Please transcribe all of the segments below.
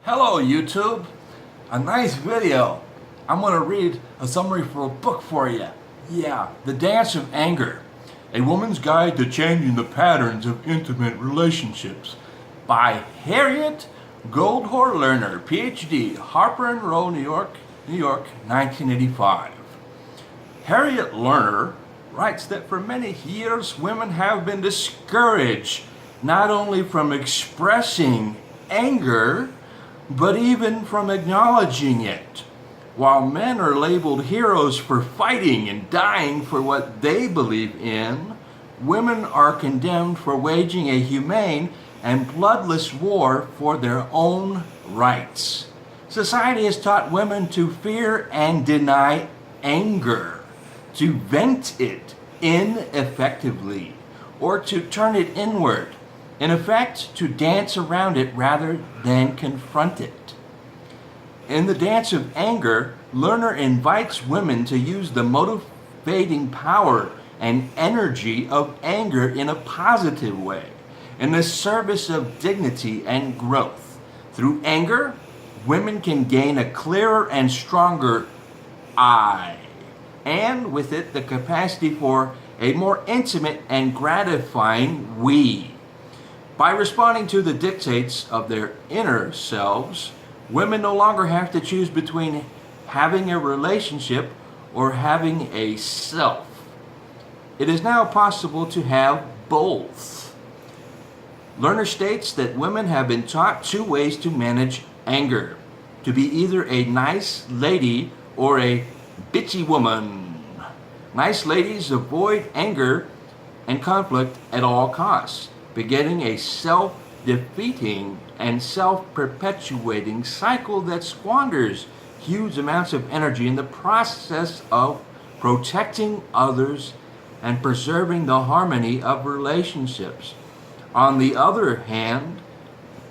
Hello YouTube! A nice video. I'm going to read a summary for a book for you. Yeah, The Dance of Anger. A Woman's Guide to Changing the Patterns of Intimate Relationships by Harriet Lerner, PhD, Harper and Row, New York, 1985. Harriet Lerner writes that for many years women have been discouraged not only from expressing anger, but even from acknowledging it. While men are labeled heroes for fighting and dying for what they believe in, women are condemned for waging a humane and bloodless war for their own rights. Society has taught women to fear and deny anger, to vent it ineffectively, or to turn it inward. In effect, to dance around it rather than confront it. In The Dance of Anger, Lerner invites women to use the motivating power and energy of anger in a positive way, in the service of dignity and growth. Through anger, women can gain a clearer and stronger I, and with it the capacity for a more intimate and gratifying we. By responding to the dictates of their inner selves, women no longer have to choose between having a relationship or having a self. It is now possible to have both. Lerner states that women have been taught two ways to manage anger: to be either a nice lady or a bitchy woman. Nice ladies avoid anger and conflict at all costs, beginning a self-defeating and self-perpetuating cycle that squanders huge amounts of energy in the process of protecting others and preserving the harmony of relationships. On the other hand,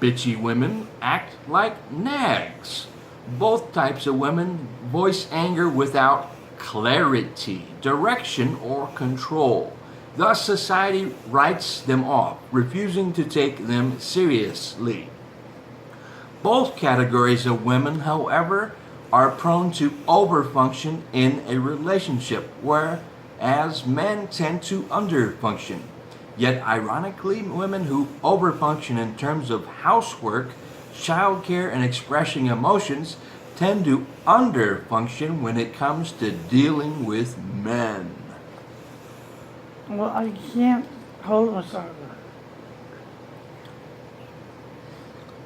bitchy women act like nags. Both types of women voice anger without clarity, direction, or control. Thus, society writes them off, refusing to take them seriously. Both categories of women, however, are prone to overfunction in a relationship, whereas men tend to underfunction. Yet, ironically, women who overfunction in terms of housework, childcare, and expressing emotions tend to underfunction when it comes to dealing with men. Well, I can't hold myself.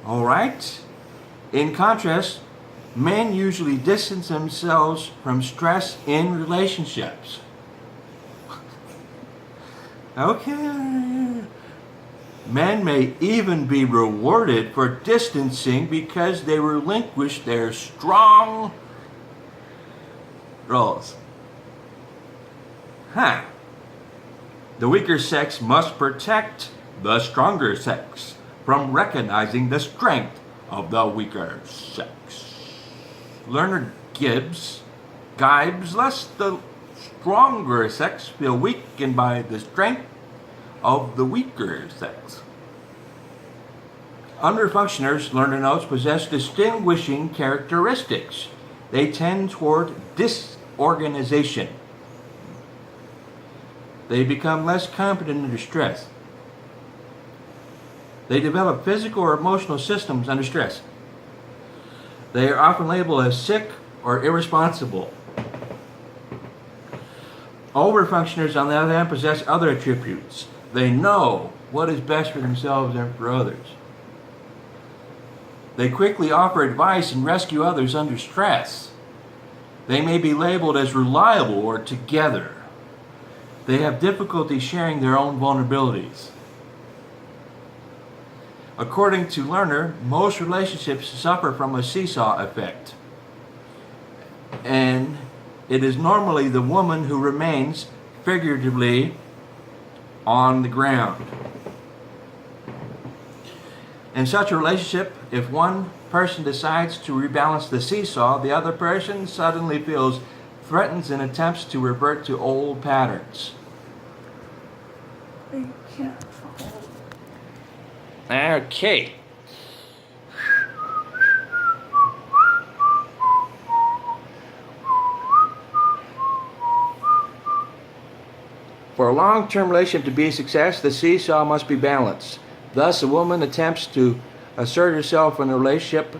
All right. In contrast, men usually distance themselves from stress in relationships. Okay. Men may even be rewarded for distancing because they relinquish their strong roles. The weaker sex must protect the stronger sex from recognizing the strength of the weaker sex. Lerner gibes lest the stronger sex feel weakened by the strength of the weaker sex. Underfunctioners, Lerner notes, possess distinguishing characteristics. They tend toward disorganization. They become less competent under stress. They develop physical or emotional systems under stress. They are often labeled as sick or irresponsible. Overfunctioners, on the other hand, possess other attributes. They know what is best for themselves and for others. They quickly offer advice and rescue others under stress. They may be labeled as reliable or together. They have difficulty sharing their own vulnerabilities. According to Lerner, most relationships suffer from a seesaw effect. And it is normally the woman who remains, figuratively, on the ground. In such a relationship, if one person decides to rebalance the seesaw, the other person suddenly feels threatened and attempts to revert to old patterns. I can't hold. Okay. For a long-term relationship to be a success, the seesaw must be balanced. Thus, a woman attempts to assert herself in a relationship.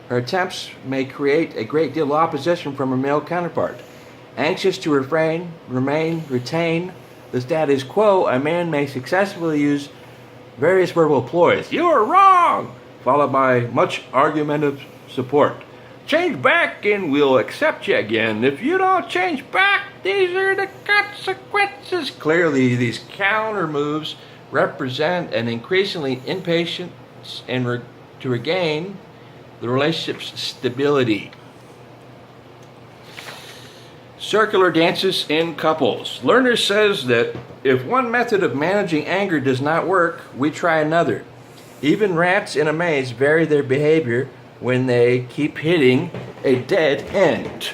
Her attempts may create a great deal of opposition from her male counterpart. Anxious to retain the status quo, a man may successfully use various verbal ploys. "You are wrong!" followed by much argumentative support. "Change back and we'll accept you again. If you don't change back, these are the consequences." Clearly, these counter moves represent an increasingly impatience to regain the relationship's stability. Circular dances in couples. Lerner says that if one method of managing anger does not work, we try another. Even rats in a maze vary their behavior when they keep hitting a dead end.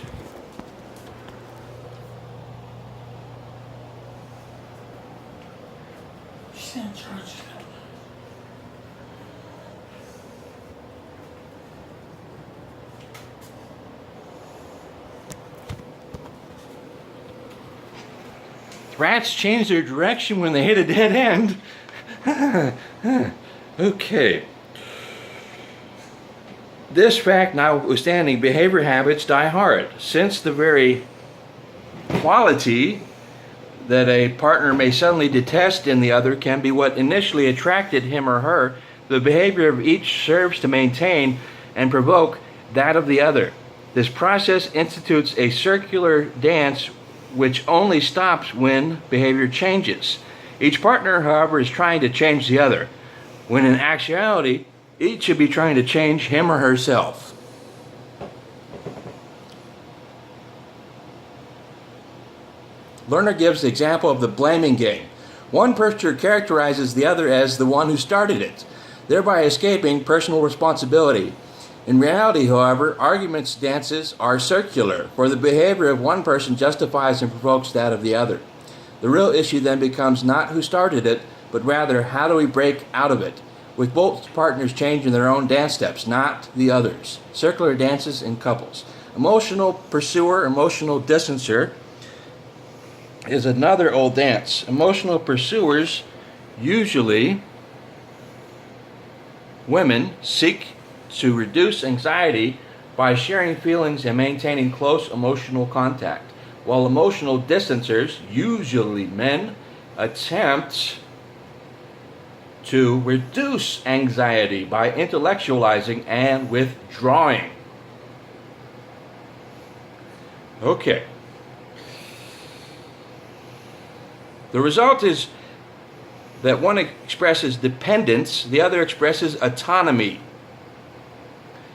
Rats change their direction when they hit a dead end. Okay. This fact notwithstanding, behavior habits die hard, since the very quality that a partner may suddenly detest in the other can be what initially attracted him or her. The behavior of each serves to maintain and provoke that of the other. This process institutes a circular dance which only stops when behavior changes. Each partner, however, is trying to change the other, when in actuality, each should be trying to change him or herself. Lerner gives the example of the blaming game. One person characterizes the other as the one who started it, thereby escaping personal responsibility. In reality, however, arguments dances are circular, for the behavior of one person justifies and provokes that of the other. The real issue then becomes not who started it, but rather how do we break out of it, with both partners changing their own dance steps, not the others. Circular dances in couples. Emotional pursuer, emotional distancer is another old dance. Emotional pursuers, usually women, seek to reduce anxiety by sharing feelings and maintaining close emotional contact, while emotional distancers, usually men, attempt to reduce anxiety by intellectualizing and withdrawing. Okay. The result is that one expresses dependence, the other expresses autonomy.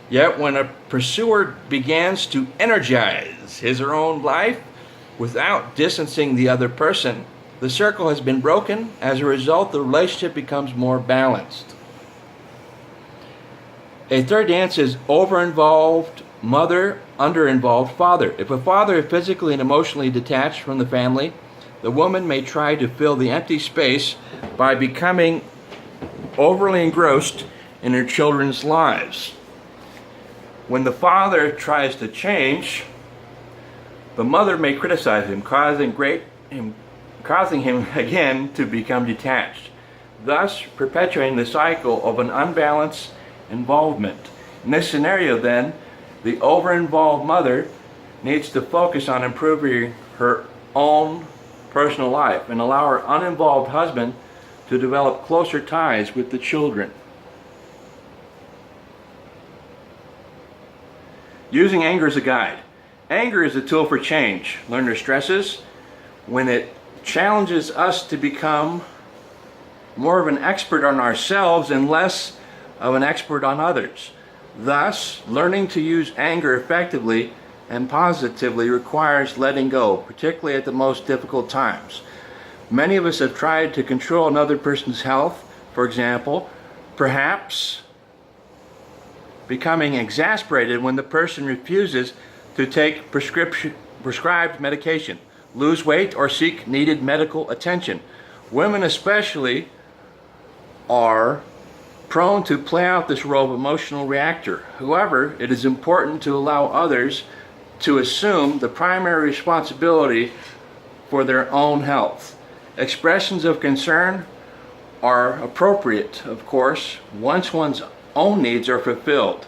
Yet when a pursuer begins to energize his or her own life without distancing the other person, the circle has been broken. As a result, the relationship becomes more balanced. A third dance is over-involved mother, under-involved father. If a father is physically and emotionally detached from the family, the woman may try to fill the empty space by becoming overly engrossed in her children's lives. When the father tries to change, the mother may criticize him, causing him again to become detached, thus perpetuating the cycle of an unbalanced involvement. In this scenario, then, the over-involved mother needs to focus on improving her own personal life and allow her uninvolved husband to develop closer ties with the children. Using anger as a guide. Anger is a tool for change. Lerner stresses when it challenges us to become more of an expert on ourselves and less of an expert on others. Thus, learning to use anger effectively and positively requires letting go, particularly at the most difficult times. Many of us have tried to control another person's health, for example, perhaps becoming exasperated when the person refuses to take prescribed medication, lose weight, or seek needed medical attention. Women especially are prone to play out this role of emotional reactor. However, it is important to allow others to assume the primary responsibility for their own health. Expressions of concern are appropriate, of course, once one's own needs are fulfilled.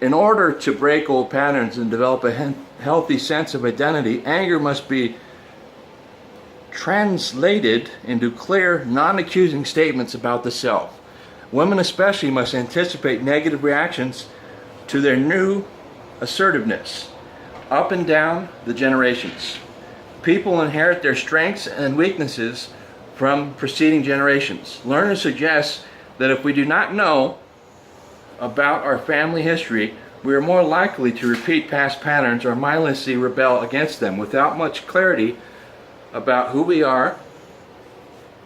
In order to break old patterns and develop a healthy sense of identity, anger must be translated into clear, non-accusing statements about the self. Women especially must anticipate negative reactions to their new assertiveness, up and down the generations. People inherit their strengths and weaknesses from preceding generations. Lerner suggests that if we do not know about our family history, we are more likely to repeat past patterns or mindlessly rebel against them without much clarity about who we are,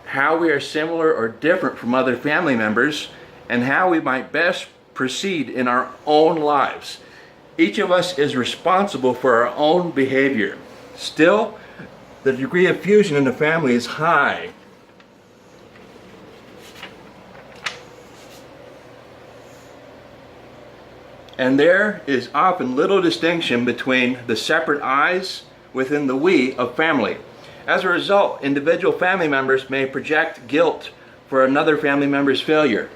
how we are similar or different from other family members, and how we might best proceed in our own lives. Each of us is responsible for our own behavior. Still, the degree of fusion in the family is high. And there is often little distinction between the separate I's within the we of family. As a result, individual family members may project guilt for another family member's failure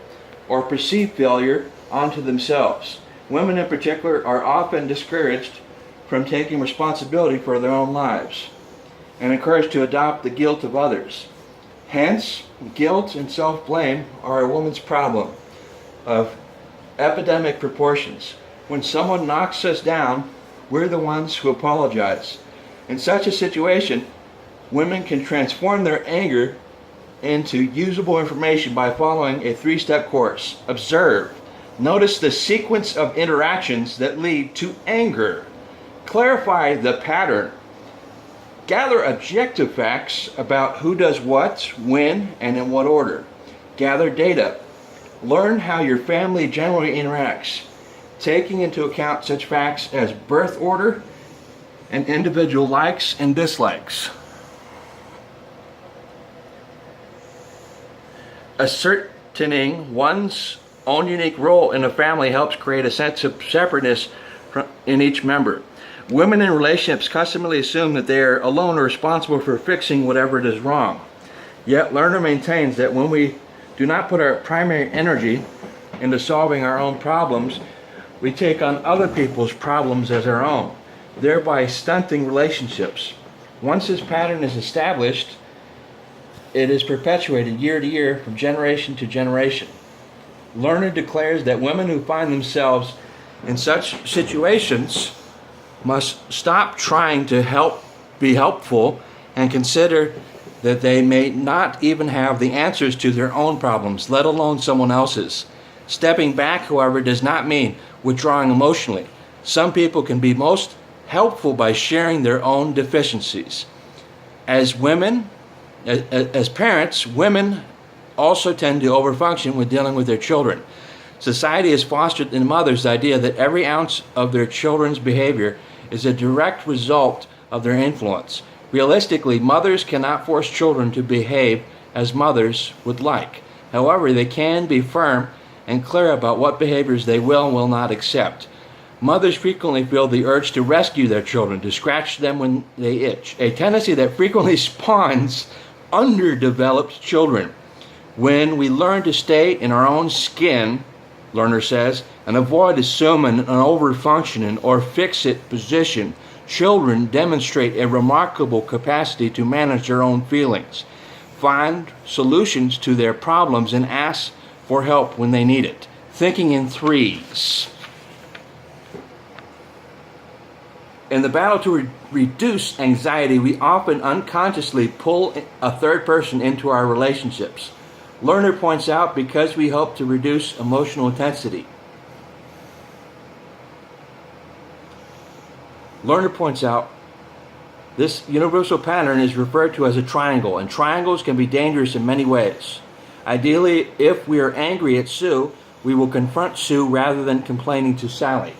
or perceived failure onto themselves. Women in particular are often discouraged from taking responsibility for their own lives and encouraged to adopt the guilt of others. Hence, guilt and self-blame are a woman's problem of epidemic proportions. When someone knocks us down, we're the ones who apologize. In such a situation, women can transform their anger into usable information by following a three-step course. Observe. Notice the sequence of interactions that lead to anger. Clarify the pattern. Gather objective facts about who does what, when, and in what order. Gather data. Learn how your family generally interacts, taking into account such facts as birth order and individual likes and dislikes. Ascertaining one's own unique role in a family helps create a sense of separateness in each member. Women in relationships constantly assume that they are alone or responsible for fixing whatever is wrong. Yet Lerner maintains that when we do not put our primary energy into solving our own problems, we take on other people's problems as our own, thereby stunting relationships. Once this pattern is established, it is perpetuated year to year from generation to generation. Lerner declares that women who find themselves in such situations must stop trying to be helpful and consider that they may not even have the answers to their own problems, let alone someone else's. Stepping back, however, does not mean withdrawing emotionally. Some people can be most helpful by sharing their own deficiencies. As parents, women also tend to overfunction when dealing with their children. Society has fostered in mothers the idea that every ounce of their children's behavior is a direct result of their influence. Realistically, mothers cannot force children to behave as mothers would like. However, they can be firm and clear about what behaviors they will and will not accept. Mothers frequently feel the urge to rescue their children, to scratch them when they itch, a tendency that frequently spawns underdeveloped children. When we learn to stay in our own skin, Lerner says, and avoid assuming an overfunctioning or fix-it position, children demonstrate a remarkable capacity to manage their own feelings, find solutions to their problems, and ask for help when they need it. Thinking in threes. In the battle to reduce anxiety, we often unconsciously pull a third person into our relationships. Lerner points out because we hope to reduce emotional intensity. Lerner points out this universal pattern is referred to as a triangle, and triangles can be dangerous in many ways. Ideally, if we are angry at Sue, we will confront Sue rather than complaining to Sally.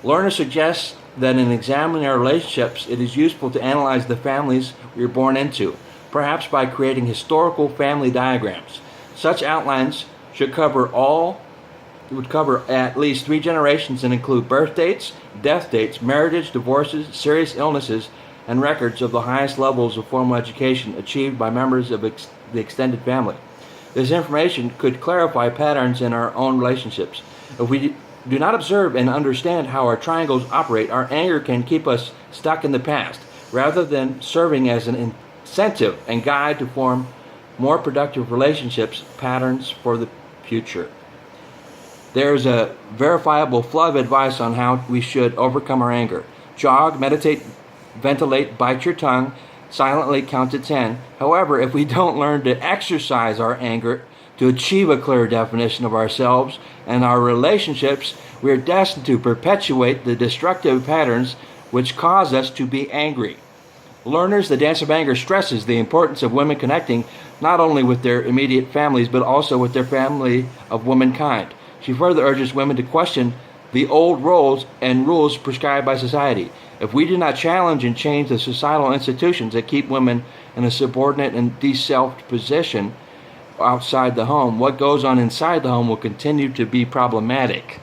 Lerner suggests that in examining our relationships, it is useful to analyze the families we are born into, perhaps by creating historical family diagrams. Such outlines should cover all would cover at least 3 generations and include birth dates, death dates, marriages, divorces, serious illnesses, and records of the highest levels of formal education achieved by members of the extended family. This information could clarify patterns in our own relationships. If we do not observe and understand how our triangles operate, our anger can keep us stuck in the past, rather than serving as an incentive and guide to form more productive relationships patterns for the future. There's a verifiable flood of advice on how we should overcome our anger. Jog, meditate, ventilate, bite your tongue, silently count to 10. However, if we don't learn to exercise our anger to achieve a clear definition of ourselves and our relationships, we are destined to perpetuate the destructive patterns which cause us to be angry. Lerner's The Dance of Anger stresses the importance of women connecting not only with their immediate families but also with their family of womankind. She further urges women to question the old roles and rules prescribed by society. If we do not challenge and change the societal institutions that keep women in a subordinate and de-selfed position outside the home, what goes on inside the home will continue to be problematic.